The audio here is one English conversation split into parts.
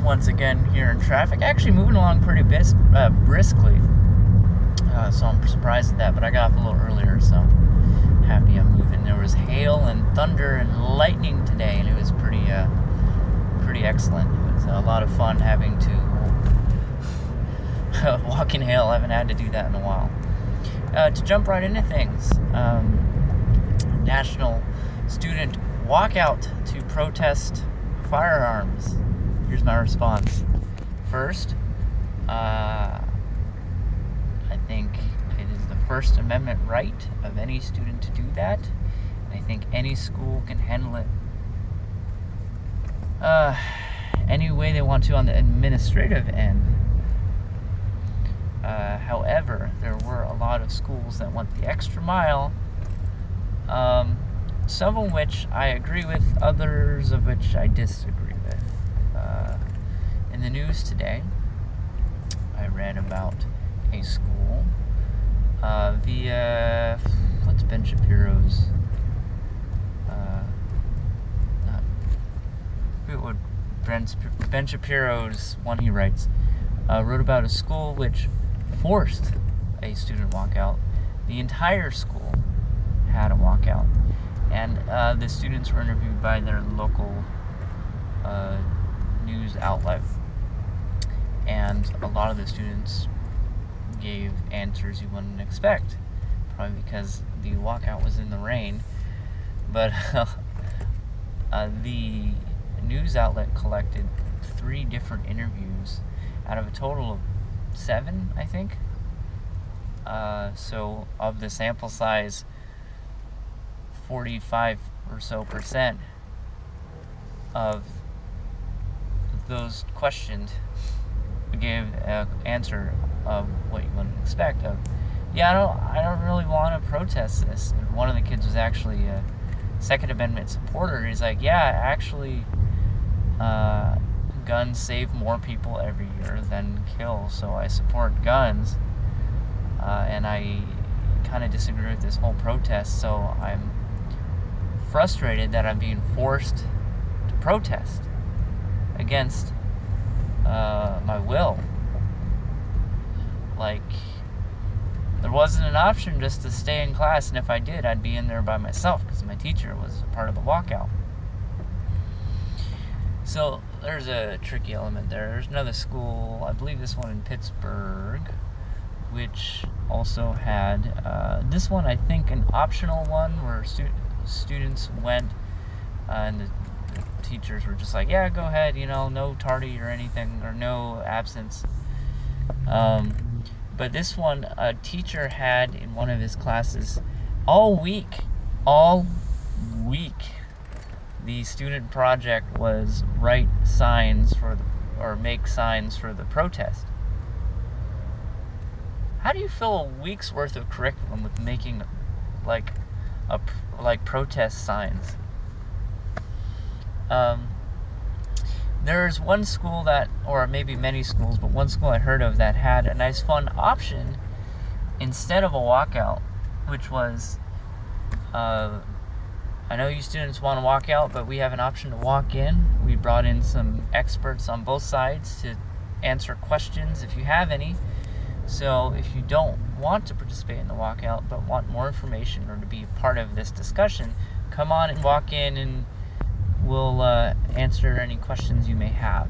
once again here in traffic. Actually moving along pretty briskly. So I'm surprised at that, but I got off a little earlier, so happy I'm moving. There was hail and thunder and lightning today, and it was pretty excellent. It was a lot of fun having to walk in hail. I haven't had to do that in a while. To jump right into things, National Student Walkout to protest firearms. Here's my response. First, I think it is the First Amendment right of any student to do that. And I think any school can handle it any way they want to on the administrative end. However, there were a lot of schools that went the extra mile, some of which I agree with, others of which I disagree with. In the news today, I read about a school, what's Ben Shapiro's, Ben Shapiro's one he writes, wrote about a school which forced a student walkout. The entire school had a walkout, and the students were interviewed by their local news outlet, and a lot of the students gave answers you wouldn't expect, probably because the walkout was in the rain. But the news outlet collected 3 different interviews out of a total of 7, I think. So of the sample size, 45 or so percent of those questioned gave an answer of what you wouldn't expect. Of, yeah, I don't really want to protest this. And one of the kids was actually a Second Amendment supporter. He's like, yeah, actually, guns save more people every year than kill, so I support guns. And I kind of disagree with this whole protest, so I'm frustrated that I'm being forced to protest against my will. Like, there wasn't an option just to stay in class, and if I did, I'd be in there by myself because my teacher was a part of the walkout. So there's a tricky element there. There's another school, I believe this one in Pittsburgh, which also had, this one I think an optional one where students went and the teachers were just like, yeah, go ahead, no tardy or anything, or no absence. But this one, a teacher had in one of his classes all week, the student project was write signs or make signs for the protest. How do you fill a week's worth of curriculum with making like protest signs? There's one school that, or maybe many schools, but one school I heard of that had a nice fun option instead of a walkout, which was, I know you students want to walk out, but we have an option to walk in. We brought in some experts on both sides to answer questions if you have any. So if you don't want to participate in the walkout, but want more information or to be part of this discussion, come on and walk in and we'll answer any questions you may have.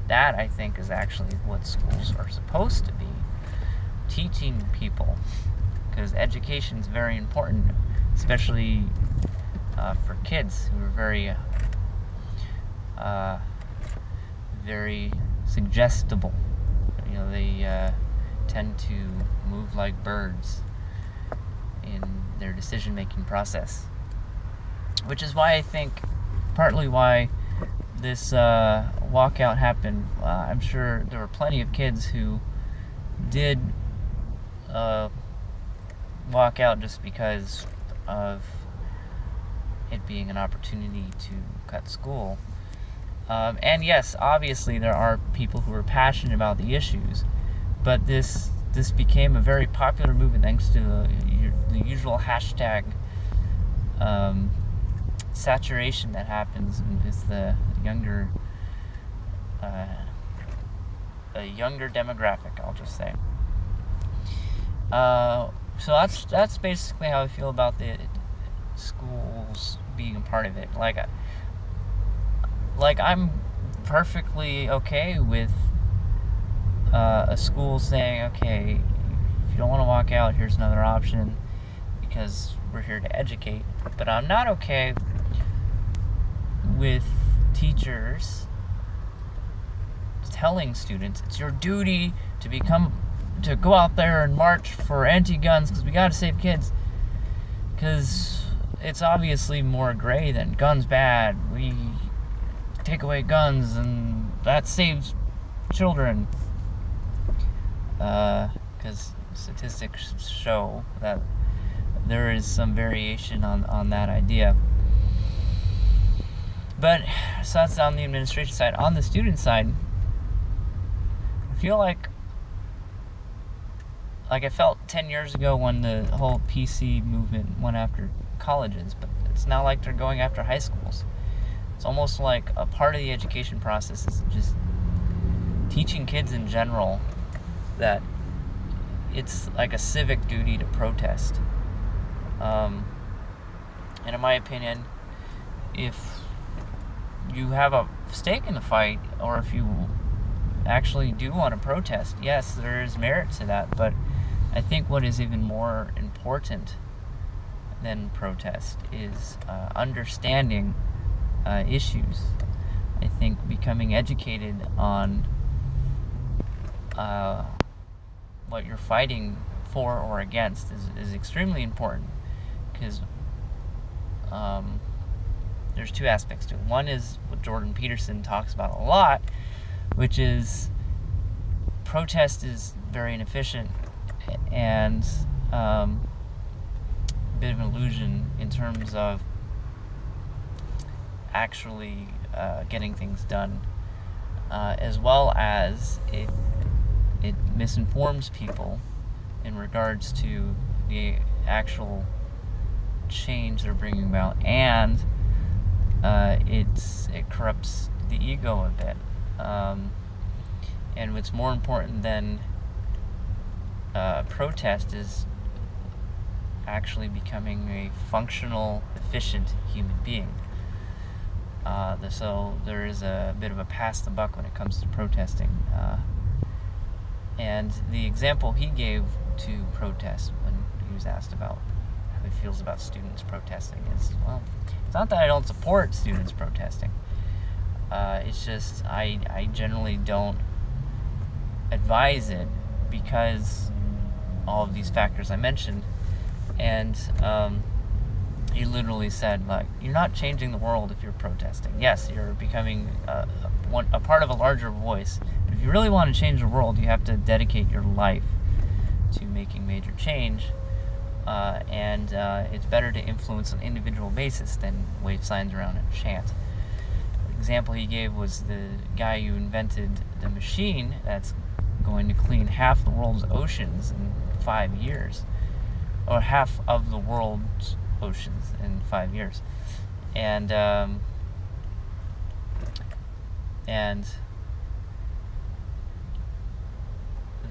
That, I think, is actually what schools are supposed to be, teaching people, because education is very important, especially for kids who are very suggestible. They tend to move like birds in their decision-making process. Which is why I think, partly why this walkout happened. I'm sure there were plenty of kids who did walk out just because of it being an opportunity to cut school. And yes, obviously there are people who are passionate about the issues, but this became a very popular movement thanks to the usual hashtag saturation that happens with the younger a younger demographic, I'll just say. So that's basically how I feel about the schools being a part of it. Like I'm perfectly okay with a school saying, okay, if you don't want to walk out, here's another option, because we're here to educate. But I'm not okay with teachers telling students it's your duty to go out there and march for anti-guns because we got to save kids, because it's obviously more gray than guns bad, we take away guns and that saves children, because statistics show that there is some variation on that idea. But so that's on the administration side. On the student side, I feel like I felt 10 years ago when the whole PC movement went after colleges, but it's now like they're going after high schools. It's almost like a part of the education process is just teaching kids in general that it's like a civic duty to protest. And in my opinion, if you have a stake in the fight, or if you actually do want to protest, yes, there is merit to that, but I think what is even more important than protest is understanding issues. I think becoming educated on what you're fighting for or against is extremely important, because there's two aspects to it. One is what Jordan Peterson talks about a lot, which is protest is very inefficient and a bit of an illusion in terms of actually getting things done, as well as it misinforms people in regards to the actual change they're bringing about, and it corrupts the ego a bit. And what's more important than protest is actually becoming a functional, efficient human being. So there is a bit of a pass the buck when it comes to protesting. And the example he gave to protest when he was asked about how he feels about students protesting is, well, it's not that I don't support students protesting. It's just I generally don't advise it because all of these factors I mentioned. And he literally said, like, you're not changing the world if you're protesting. Yes, you're becoming a part of a larger voice. But if you really want to change the world, you have to dedicate your life to making major change. And it's better to influence on an individual basis than wave signs around and chant. The example he gave was the guy who invented the machine that's going to clean half the world's oceans in 5 years, or half of the world's oceans in 5 years, and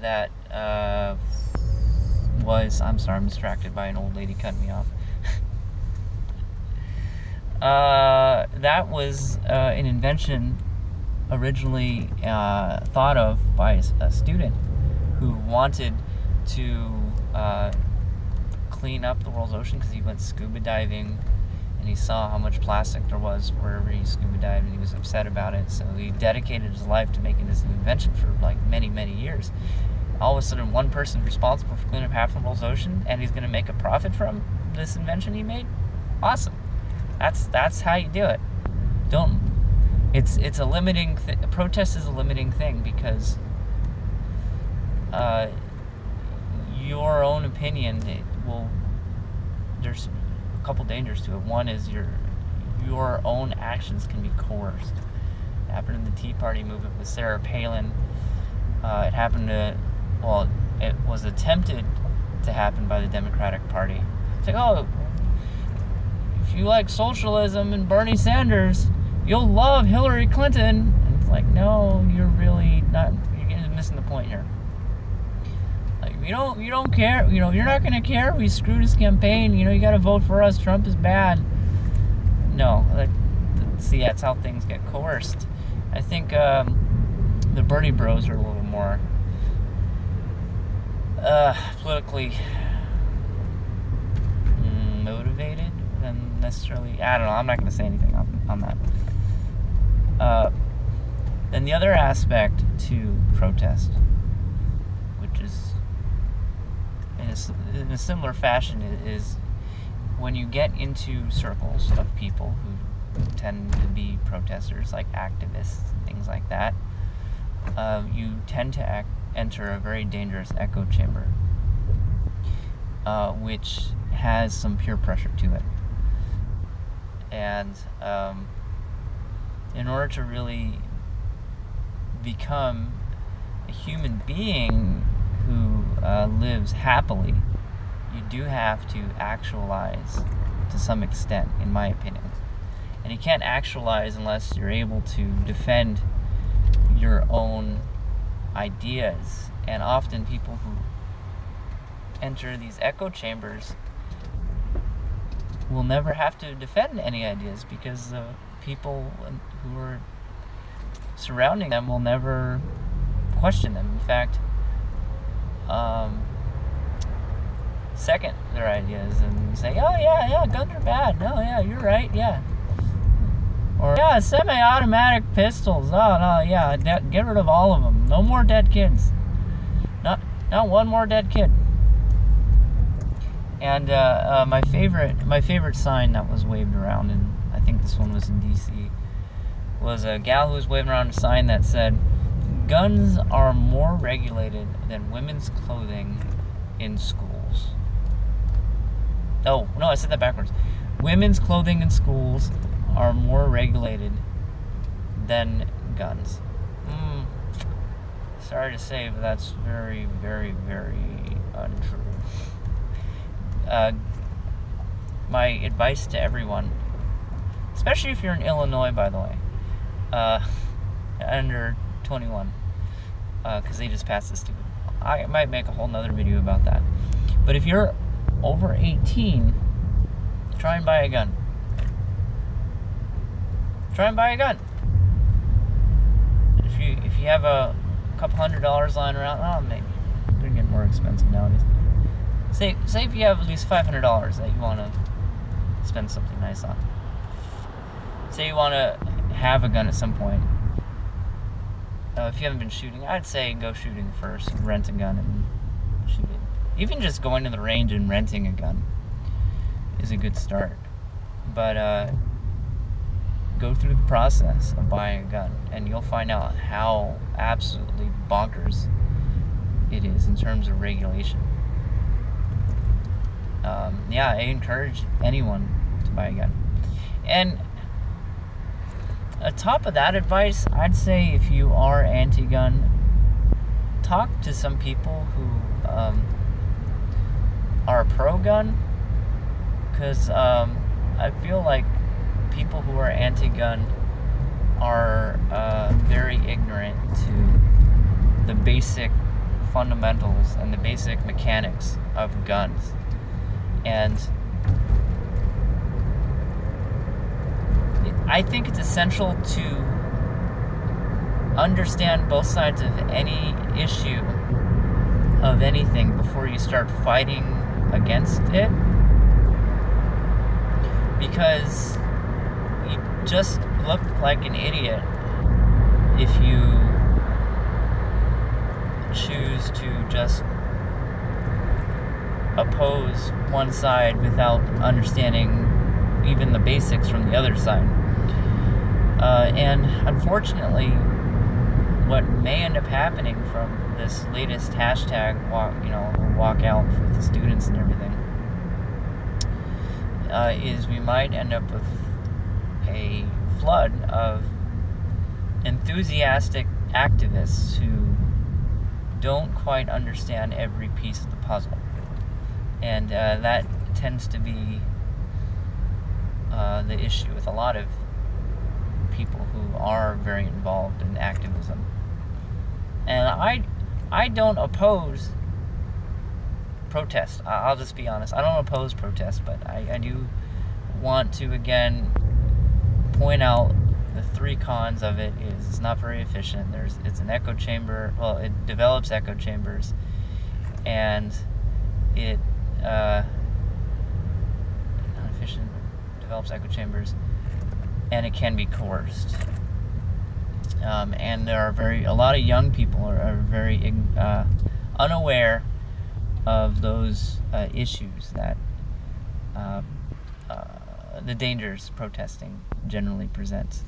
that was, I'm sorry, I'm distracted by an old lady cutting me off. That was an invention originally thought of by a student who wanted to clean up the world's ocean because he went scuba diving and he saw how much plastic there was wherever he scuba dived, and he was upset about it. So he dedicated his life to making this invention for like many, many years. All of a sudden, one person responsible for cleaning up half the world's ocean, and he's going to make a profit from this invention he made. Awesome. That's how you do it. It's a limiting thing. Protest is a limiting thing because your own opinion, there's a couple dangers to it. One is your own actions can be coerced. It happened in the Tea Party movement with Sarah Palin. It was attempted to happen by the Democratic Party. It's like, oh, if you like socialism and Bernie Sanders, you'll love Hillary Clinton. And it's like, no, point here. Like, you don't care, you're not gonna care. We screwed his campaign. You gotta vote for us. Trump is bad. No, see, that's how things get coerced. I think the Bernie Bros are a little more politically motivated than necessarily. I don't know. I'm not going to say anything on that. Then the other aspect to protest, which is in a similar fashion, is when you get into circles of people who tend to be protesters, like activists and things like that, you tend to enter a very dangerous echo chamber, which has some peer pressure to it. And in order to really become a human being who lives happily, you do have to actualize to some extent, in my opinion. And you can't actualize unless you're able to defend your own ideas. And often people who enter these echo chambers will never have to defend any ideas, because the people who are surrounding them will never question them. In fact, second their ideas and say, oh yeah, guns are bad. No, yeah, you're right, yeah. Or, yeah, semi-automatic pistols. Oh, no, yeah, get rid of all of them. No more dead kids. Not one more dead kid. And my favorite sign that was waved around, and I think this one was in D.C., was a gal who was waving around a sign that said, "Guns are more regulated than women's clothing in schools." Oh, no, I said that backwards. Women's clothing in schools are more regulated than guns. Sorry to say, but that's very, very, very untrue. My advice to everyone, especially if you're in Illinois, by the way, under 21, because they just passed this stupid. I might make a whole nother video about that. But if you're over 18, try and buy a gun. Try and buy a gun. If you have a couple $100 lying around, maybe they're getting more expensive nowadays. Say if you have at least $500 that you want to spend something nice on. Say you want to have a gun at some point. If you haven't been shooting, I'd say go shooting first. Rent a gun and shoot it. Even just going to the range and renting a gun is a good start. But go through the process of buying a gun, and you'll find out how absolutely bonkers it is in terms of regulation. Yeah, I encourage anyone to buy a gun. And on top of that advice, I'd say if you are anti-gun, talk to some people who are pro-gun, because I feel like people who are anti-gun are very ignorant to the basic fundamentals and the basic mechanics of guns. And I think it's essential to understand both sides of any issue of anything before you start fighting against it, because you just look like an idiot if you choose to just oppose one side without understanding even the basics from the other side. And unfortunately, what may end up happening from this latest hashtag walk out for the students and everything, is we might end up with a flood of enthusiastic activists who don't quite understand every piece of the puzzle. And that tends to be the issue with a lot of people who are very involved in activism. And I don't oppose protest. I'll just be honest. I don't oppose protest, but I do want to, again, point out the 3 cons of it. Is it's not very efficient. It's an echo chamber. Well, it develops echo chambers, and it not efficient, develops echo chambers, and it can be coerced. And there are a lot of young people are very unaware of those issues that the dangers protesting generally presents.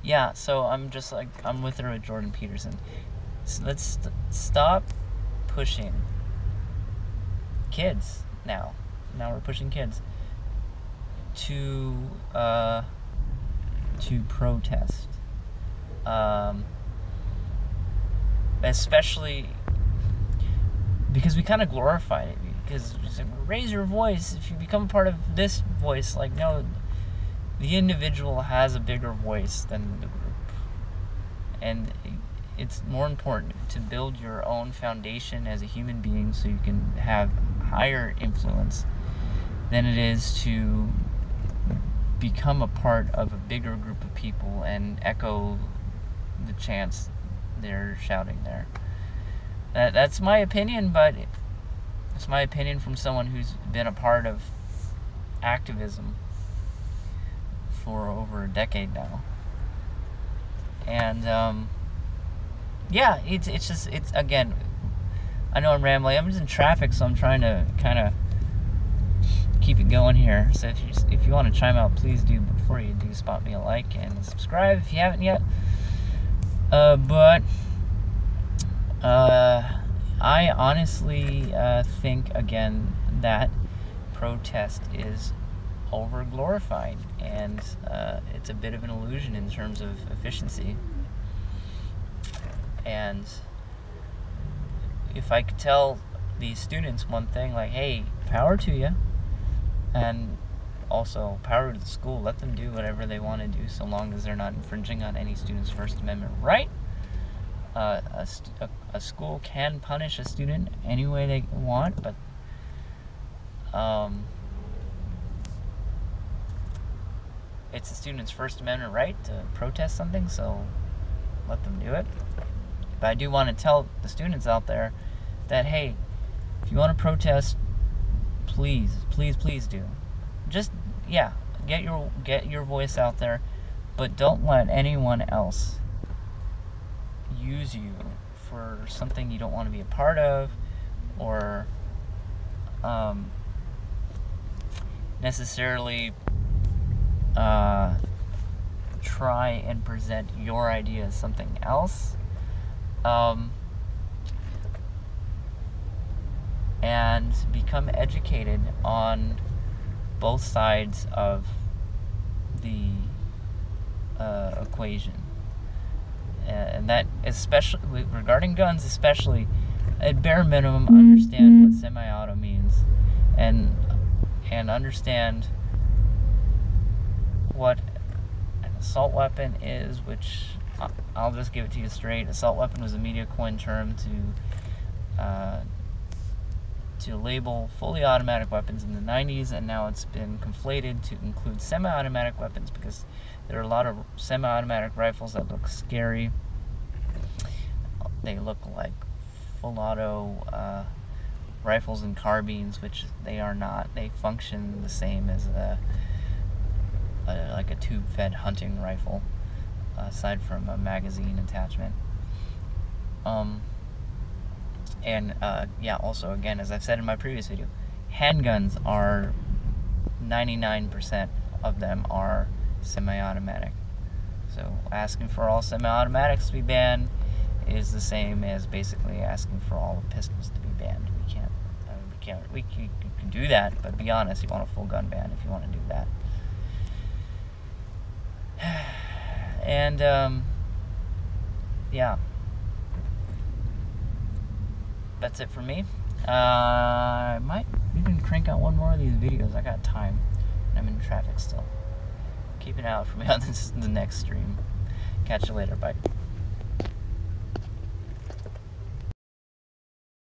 Yeah, so I'm with her with Jordan Peterson. So let's stop pushing kids now. Now we're pushing kids to protest, especially because we kind of glorified it. Because raise your voice if you become a part of this voice. Like, no, the individual has a bigger voice than the group, and it's more important to build your own foundation as a human being so you can have higher influence than it is to become a part of a bigger group of people and echo the chants they're shouting there. That's my opinion, but it's my opinion from someone who's been a part of activism for over a decade now. And yeah, it's again, I know I'm rambling. I'm just in traffic, so I'm trying to kind of keep it going here. So if you want to chime out, please do. But before you do, spot me a like and subscribe if you haven't yet. But I honestly think, again, that protest is over-glorified, and it's a bit of an illusion in terms of efficiency. And if I could tell these students one thing, like, hey, power to you, and also power to the school, let them do whatever they want to do so long as they're not infringing on any student's First Amendment right. A school can punish a student any way they want, but it's a student's First Amendment right to protest something, so let them do it. But I do want to tell the students out there that, hey, if you want to protest, please do. Just, yeah, get your voice out there, but don't let anyone else use you for something you don't want to be a part of, or necessarily try and present your idea as something else. And become educated on both sides of the equation. And that, especially regarding guns, especially at bare minimum, understand what semi-auto means, and understand what an assault weapon is, which I'll just give it to you straight. Assault weapon was a media coin term to label fully automatic weapons in the 90s, and now it's been conflated to include semi-automatic weapons, because there are a lot of semi-automatic rifles that look scary. They look like full auto rifles and carbines, which they are not. They function the same as like a tube-fed hunting rifle, aside from a magazine attachment. Yeah, also, again, as I've said in my previous video, handguns are 99% of them are semi-automatic. So asking for all semi-automatics to be banned is the same as basically asking for all the pistols to be banned. We can do that, but be honest, you want a full gun ban if you want to do that. And yeah, that's it for me. I might even crank out one more of these videos. I got time, and I'm in traffic still. Keep an eye out for me on the next stream. Catch you later. Bye.